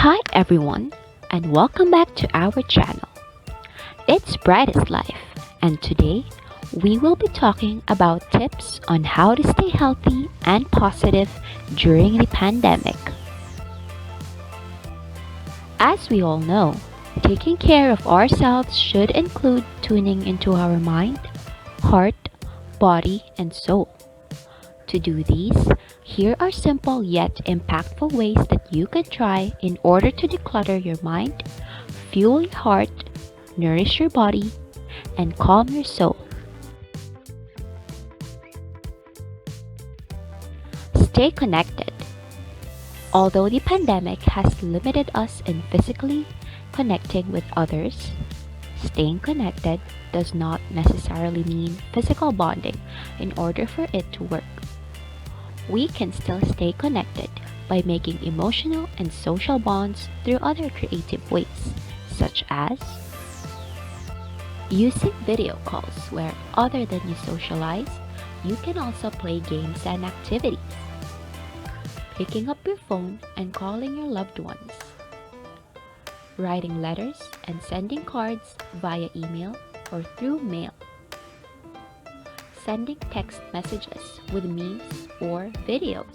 Hi everyone, and welcome back to our channel. It's Brightest Life, and today we will be talking about tips on how to stay healthy and positive during the pandemic. As we all know, taking care of ourselves should include tuning into our mind, heart, body, and soul. To do these, here are simple yet impactful ways that you can try in order to declutter your mind, fuel your heart, nourish your body, and calm your soul. Stay connected. Although the pandemic has limited us in physically connecting with others, staying connected does not necessarily mean physical bonding in order for it to work. We can still stay connected by making emotional and social bonds through other creative ways, such as using video calls where, other than you socialize, you can also play games and activities. Picking up your phone and calling your loved ones. Writing letters and sending cards via email or through mail. Sending text messages with memes or videos.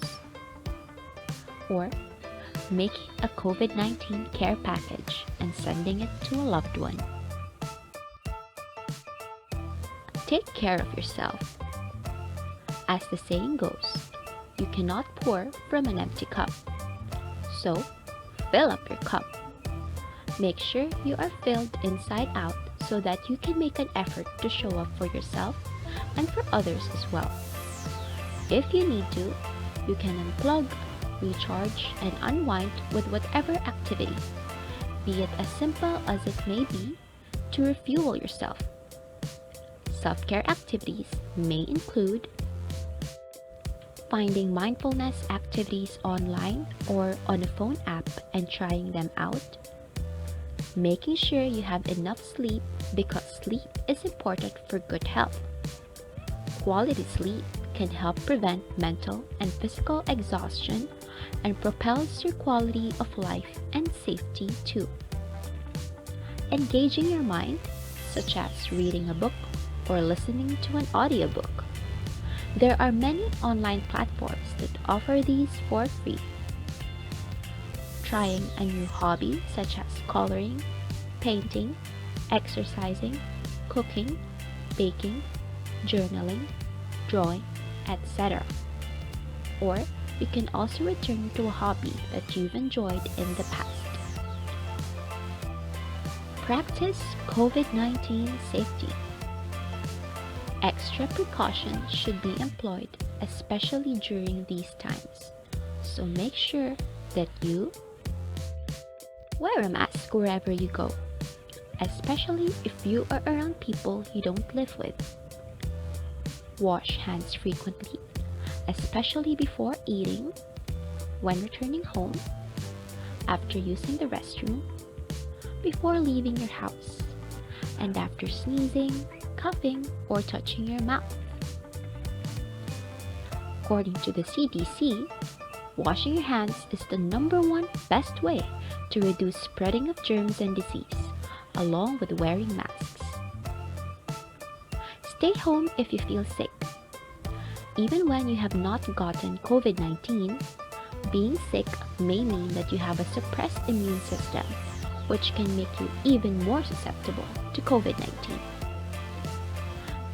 Or making a COVID-19 care package and sending it to a loved one. Take care of yourself. As the saying goes, you cannot pour from an empty cup. So, fill up your cup. Make sure you are filled inside out so that you can make an effort to show up for yourself and for others as well. If you need to, you can unplug, recharge, and unwind with whatever activity, be it as simple as it may be, to refuel yourself. Self-care activities may include finding mindfulness activities online or on a phone app and trying them out. Making sure you have enough sleep because sleep is important for good health. Quality sleep can help prevent mental and physical exhaustion and propels your quality of life and safety too. Engaging your mind, such as reading a book or listening to an audiobook. There are many online platforms that offer these for free. Trying a new hobby such as coloring, painting, exercising, cooking, baking, journaling, drawing, etc. Or you can also return to a hobby that you've enjoyed in the past. Practice COVID-19 safety. Extra precautions should be employed, especially during these times. So make sure that you wear a mask wherever you go, especially if you are around people you don't live with. Wash hands frequently, especially before eating, when returning home, after using the restroom, before leaving your house, and after sneezing, coughing, or touching your mouth. According to the CDC, washing your hands is the #1 best way to reduce spreading of germs and disease, along with wearing masks. Stay home if you feel sick. Even when you have not gotten COVID-19, being sick may mean that you have a suppressed immune system, which can make you even more susceptible to COVID-19.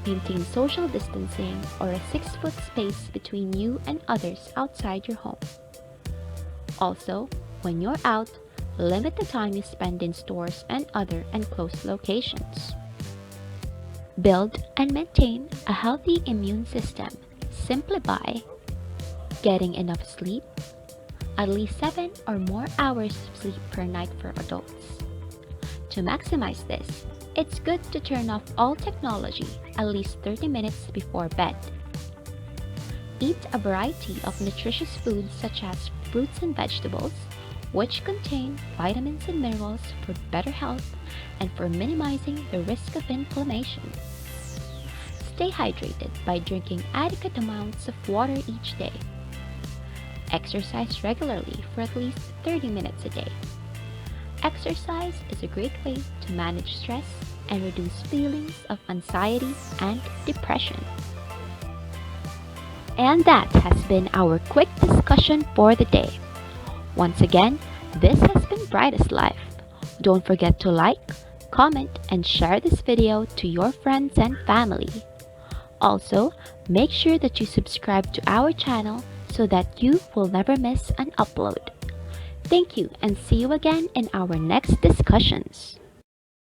Maintain social distancing or a 6-foot space between you and others outside your home. Also, when you're out, limit the time you spend in stores and other enclosed locations. Build and maintain a healthy immune system simply by getting enough sleep, at least 7 or more hours of sleep per night for adults. To maximize this, it's good to turn off all technology at least 30 minutes before bed. Eat a variety of nutritious foods such as fruits and vegetables, which contain vitamins and minerals for better health and for minimizing the risk of inflammation. Stay hydrated by drinking adequate amounts of water each day. Exercise regularly for at least 30 minutes a day. Exercise is a great way to manage stress and reduce feelings of anxiety and depression. And that has been our quick discussion for the day. Once again, this has been Brightest Life. Don't forget to like, comment, and share this video to your friends and family. Also, make sure that you subscribe to our channel so that you will never miss an upload. Thank you and see you again in our next discussions.